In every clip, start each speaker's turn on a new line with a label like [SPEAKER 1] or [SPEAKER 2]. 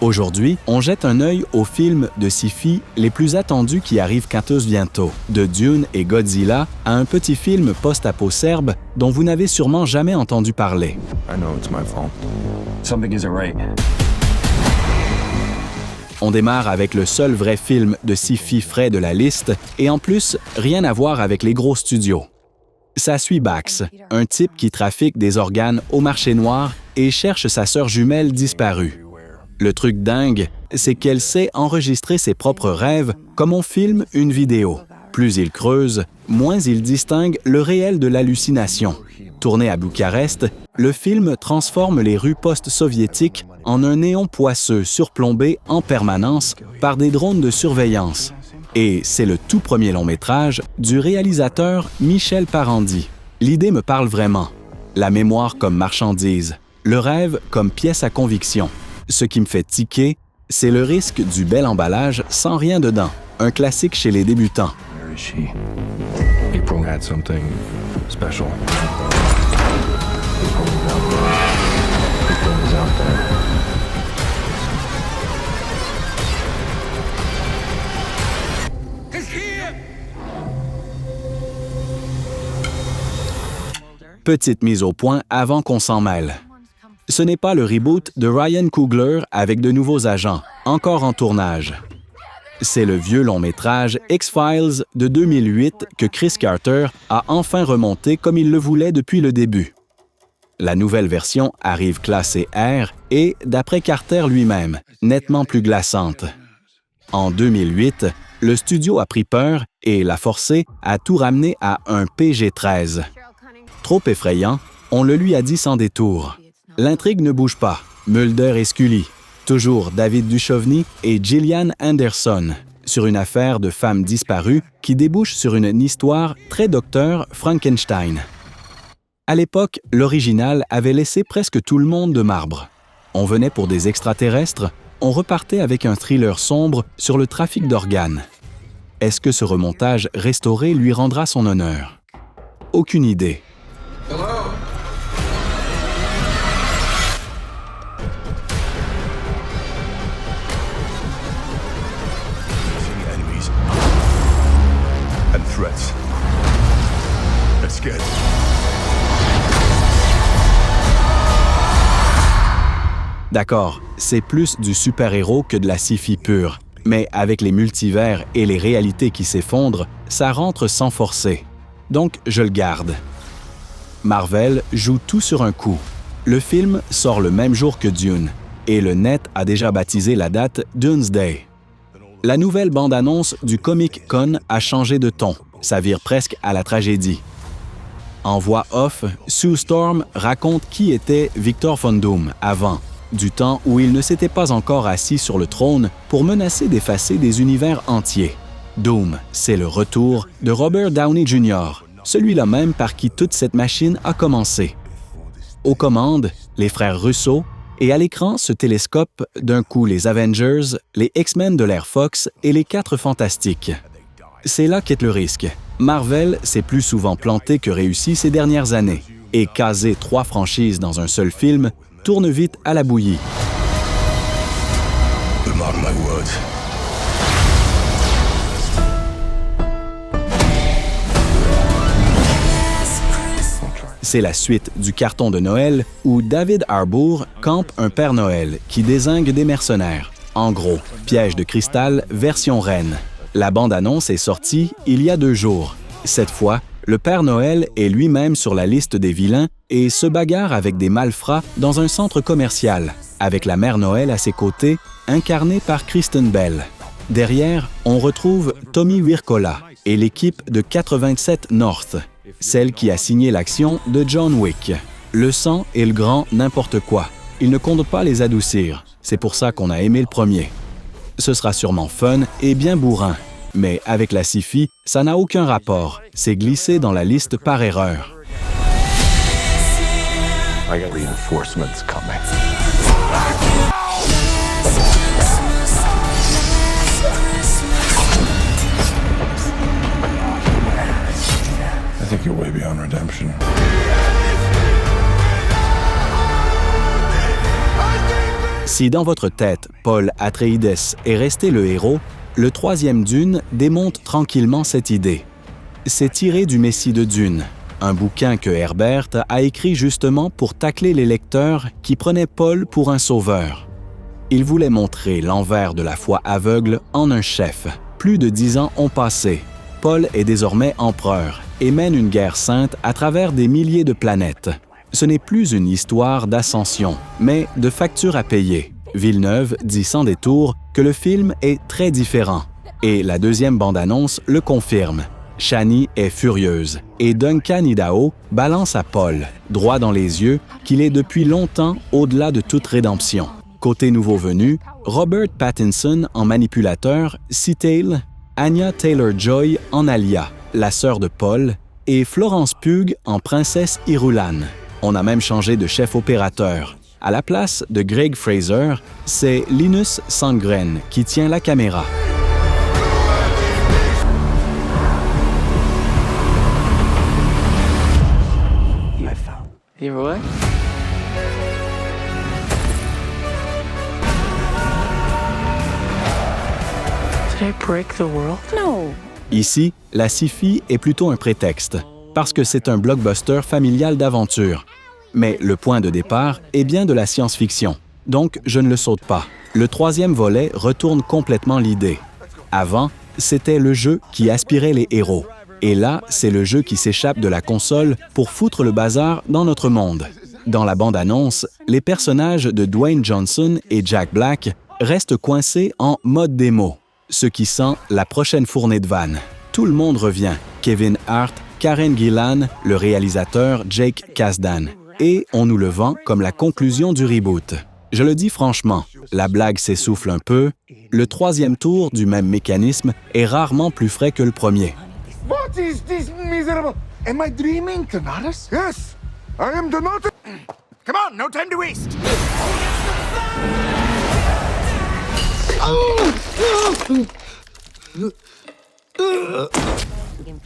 [SPEAKER 1] Aujourd'hui, on jette un œil aux films de sci-fi les plus attendus qui arrivent quant bientôt, de Dune et Godzilla à un petit film post-apo serbe dont vous n'avez sûrement jamais entendu parler.
[SPEAKER 2] I know it's my fault. Something isn't right.
[SPEAKER 1] On démarre avec le seul vrai film de sci-fi frais de la liste et en plus, rien à voir avec les gros studios. Ça suit Bax, un type qui trafique des organes au marché noir et cherche sa sœur jumelle disparue. Le truc dingue, c'est qu'elle sait enregistrer ses propres rêves comme on filme une vidéo. Plus il creuse, moins il distingue le réel de l'hallucination. Tourné à Bucarest, le film transforme les rues post-soviétiques en un néon poisseux surplombé en permanence par des drones de surveillance. Et c'est le tout premier long-métrage du réalisateur Michel Parandi. L'idée me parle vraiment. La mémoire comme marchandise, le rêve comme pièce à conviction. Ce qui me fait tiquer, c'est le risque du bel emballage sans rien dedans. Un classique chez les débutants.
[SPEAKER 2] Where is she? April had something special. April is out there.
[SPEAKER 1] Petite mise au point avant qu'on s'en mêle. Ce n'est pas le reboot de Ryan Coogler avec de nouveaux agents, encore en tournage. C'est le vieux long-métrage X-Files de 2008 que Chris Carter a enfin remonté comme il le voulait depuis le début. La nouvelle version arrive classée R et, d'après Carter lui-même, nettement plus glaçante. En 2008, le studio a pris peur et l'a forcé à tout ramener à un PG-13. Trop effrayant, on le lui a dit sans détour. L'intrigue ne bouge pas. Mulder et Scully, toujours David Duchovny et Gillian Anderson, sur une affaire de femmes disparues qui débouche sur une histoire très docteur Frankenstein. À l'époque, l'original avait laissé presque tout le monde de marbre. On venait pour des extraterrestres, on repartait avec un thriller sombre sur le trafic d'organes. Est-ce que ce remontage restauré lui rendra son honneur? Aucune idée.
[SPEAKER 2] Threats. Let's get.
[SPEAKER 1] D'accord, c'est plus du super-héros que de la sci-fi pure, mais avec les multivers et les réalités qui s'effondrent, ça rentre sans forcer. Donc, je le garde. Marvel joue tout sur un coup. Le film sort le même jour que Dune, et le net a déjà baptisé la date Doomsday. La nouvelle bande-annonce du Comic-Con a changé de ton. Ça vire presque à la tragédie. En voix off, Sue Storm raconte qui était Victor Von Doom avant, du temps où il ne s'était pas encore assis sur le trône pour menacer d'effacer des univers entiers. Doom, c'est le retour de Robert Downey Jr., celui-là même par qui toute cette machine a commencé. Aux commandes, les frères Russo, et à l'écran se télescopent d'un coup les Avengers, les X-Men de l'ère Fox et les 4 Fantastiques. C'est là qu'est le risque. Marvel s'est plus souvent planté que réussi ces dernières années. Et caser 3 franchises dans un seul film tourne vite à la bouillie.
[SPEAKER 2] Mark my words.
[SPEAKER 1] C'est la suite du carton de Noël où David Harbour campe un Père Noël qui dézingue des mercenaires. En gros, Piège de cristal version reine. La bande-annonce est sortie il y a 2 jours. Cette fois, le Père Noël est lui-même sur la liste des vilains et se bagarre avec des malfrats dans un centre commercial, avec la Mère Noël à ses côtés, incarnée par Kristen Bell. Derrière, on retrouve Tommy Wirkola et l'équipe de 87 North, celle qui a signé l'action de John Wick. Le sang et le grand n'importe quoi. Il ne compte pas les adoucir. C'est pour ça qu'on a aimé le premier. Ce sera sûrement fun et bien bourrin. Mais avec la sci-fi, ça n'a aucun rapport. C'est glissé dans la liste par erreur.
[SPEAKER 2] I got reinforcements coming. I think you're way beyond redemption.
[SPEAKER 1] Si dans votre tête, Paul Atreides est resté le héros, le troisième Dune démonte tranquillement cette idée. C'est tiré du Messie de Dune, un bouquin que Herbert a écrit justement pour tacler les lecteurs qui prenaient Paul pour un sauveur. Il voulait montrer l'envers de la foi aveugle en un chef. Plus de 10 ans ont passé. Paul est désormais empereur et mène une guerre sainte à travers des milliers de planètes. Ce n'est plus une histoire d'ascension, mais de factures à payer. Villeneuve dit sans détour que le film est très différent. Et la deuxième bande-annonce le confirme. Chani est furieuse et Duncan Idaho balance à Paul, droit dans les yeux, qu'il est depuis longtemps au-delà de toute rédemption. Côté nouveau venu, Robert Pattinson en manipulateur, Setail, Anya Taylor-Joy en Alia, la sœur de Paul, et Florence Pugh en princesse Irulan. On a même changé de chef opérateur. À la place de Greg Fraser, c'est Linus Sandgren qui tient la caméra.
[SPEAKER 3] You what? Did I break the world?
[SPEAKER 4] No.
[SPEAKER 1] Ici, la sci-fi est plutôt un prétexte, parce que c'est un blockbuster familial d'aventure. Mais le point de départ est bien de la science-fiction, donc je ne le saute pas. Le troisième volet retourne complètement l'idée. Avant, c'était le jeu qui aspirait les héros. Et là, c'est le jeu qui s'échappe de la console pour foutre le bazar dans notre monde. Dans la bande-annonce, les personnages de Dwayne Johnson et Jack Black restent coincés en mode démo, ce qui sent la prochaine fournée de vannes. Tout le monde revient. Kevin Hart, Karen Gillan, le réalisateur Jake Kasdan. Et on nous le vend comme la conclusion du reboot. Je le dis franchement, la blague s'essouffle un peu. Le troisième tour du même mécanisme est rarement plus frais que le premier.
[SPEAKER 5] What is this miserable? Am I dreaming, Donatus? Yes, I am Donatus. Come on, no time to waste.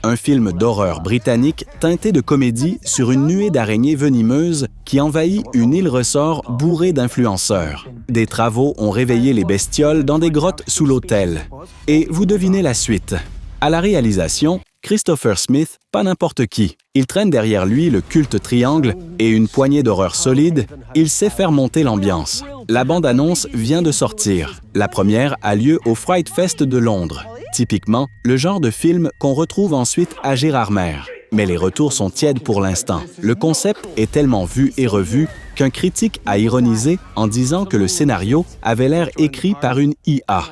[SPEAKER 1] Un film d'horreur britannique teinté de comédie sur une nuée d'araignées venimeuses qui envahit une île ressort bourrée d'influenceurs. Des travaux ont réveillé les bestioles dans des grottes sous l'autel. Et vous devinez la suite. À la réalisation, Christopher Smith, pas n'importe qui. Il traîne derrière lui le culte triangle et une poignée d'horreur solide, il sait faire monter l'ambiance. La bande-annonce vient de sortir. La première a lieu au Fright Fest de Londres. Typiquement, le genre de film qu'on retrouve ensuite à Gérardmer. Mais les retours sont tièdes pour l'instant. Le concept est tellement vu et revu qu'un critique a ironisé en disant que le scénario avait l'air écrit par une IA.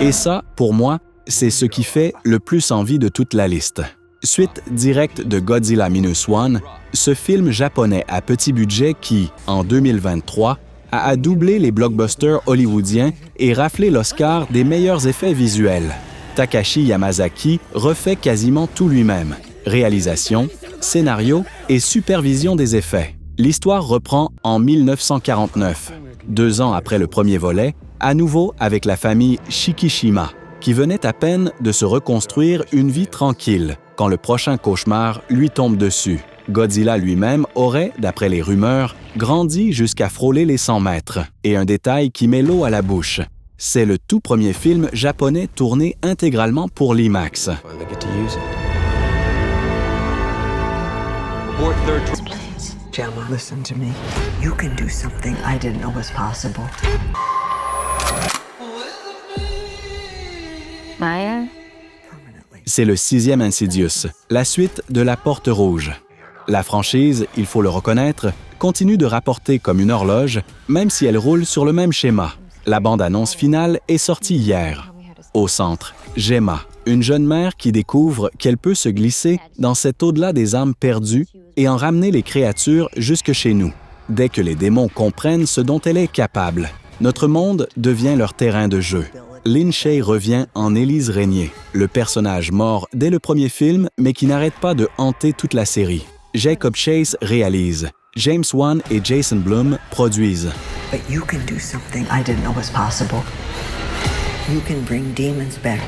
[SPEAKER 1] Et ça, pour moi, c'est ce qui fait le plus envie de toute la liste. Suite directe de Godzilla Minus One, ce film japonais à petit budget qui, en 2023, a doublé les blockbusters hollywoodiens et raflé l'Oscar des meilleurs effets visuels. Takashi Yamazaki refait quasiment tout lui-même. Réalisation, scénario et supervision des effets. L'histoire reprend en 1949, 2 ans après le premier volet, à nouveau avec la famille Shikishima, qui venait à peine de se reconstruire une vie tranquille quand le prochain cauchemar lui tombe dessus. Godzilla lui-même aurait, d'après les rumeurs, grandi jusqu'à frôler les 100 mètres. Et un détail qui met l'eau à la bouche. C'est le tout premier film japonais tourné intégralement pour l'IMAX.
[SPEAKER 6] Please, Gemma, listen to me. You can do something I didn't know was possible.
[SPEAKER 4] Maya?
[SPEAKER 1] C'est le 6e Insidious, la suite de La Porte Rouge. La franchise, il faut le reconnaître, continue de rapporter comme une horloge, même si elle roule sur le même schéma. La bande-annonce finale est sortie hier. Au centre, Gemma, une jeune mère qui découvre qu'elle peut se glisser dans cet au-delà des âmes perdues et en ramener les créatures jusque chez nous. Dès que les démons comprennent ce dont elle est capable, notre monde devient leur terrain de jeu. Lin Shaye revient en Élise Régnier, le personnage mort dès le premier film, mais qui n'arrête pas de hanter toute la série. Jacob Chase réalise. James Wan et Jason Blum produisent.
[SPEAKER 6] But you can do something I didn't know was possible. You can bring demons back.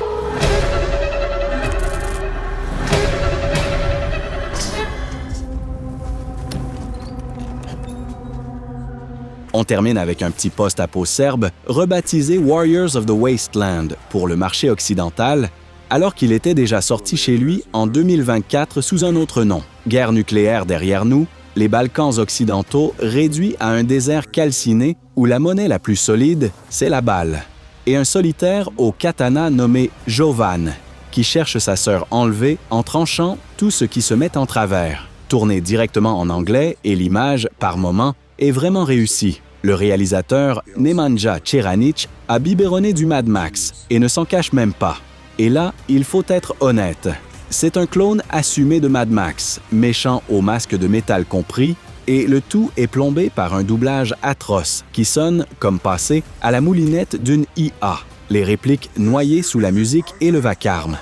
[SPEAKER 1] On termine avec un petit post-apo serbe rebaptisé Warriors of the Wasteland pour le marché occidental, alors qu'il était déjà sorti chez lui en 2024 sous un autre nom. Guerre nucléaire derrière nous, les Balkans occidentaux réduits à un désert calciné où la monnaie la plus solide, c'est la balle. Et un solitaire au katana nommé Jovan, qui cherche sa sœur enlevée en tranchant tout ce qui se met en travers. Tourné directement en anglais et l'image, par moments, est vraiment réussie. Le réalisateur Nemanja Čeranić a biberonné du Mad Max et ne s'en cache même pas. Et là, il faut être honnête. C'est un clone assumé de Mad Max, méchant au masque de métal compris, et le tout est plombé par un doublage atroce qui sonne, comme passé, à la moulinette d'une IA, les répliques noyées sous la musique et le vacarme.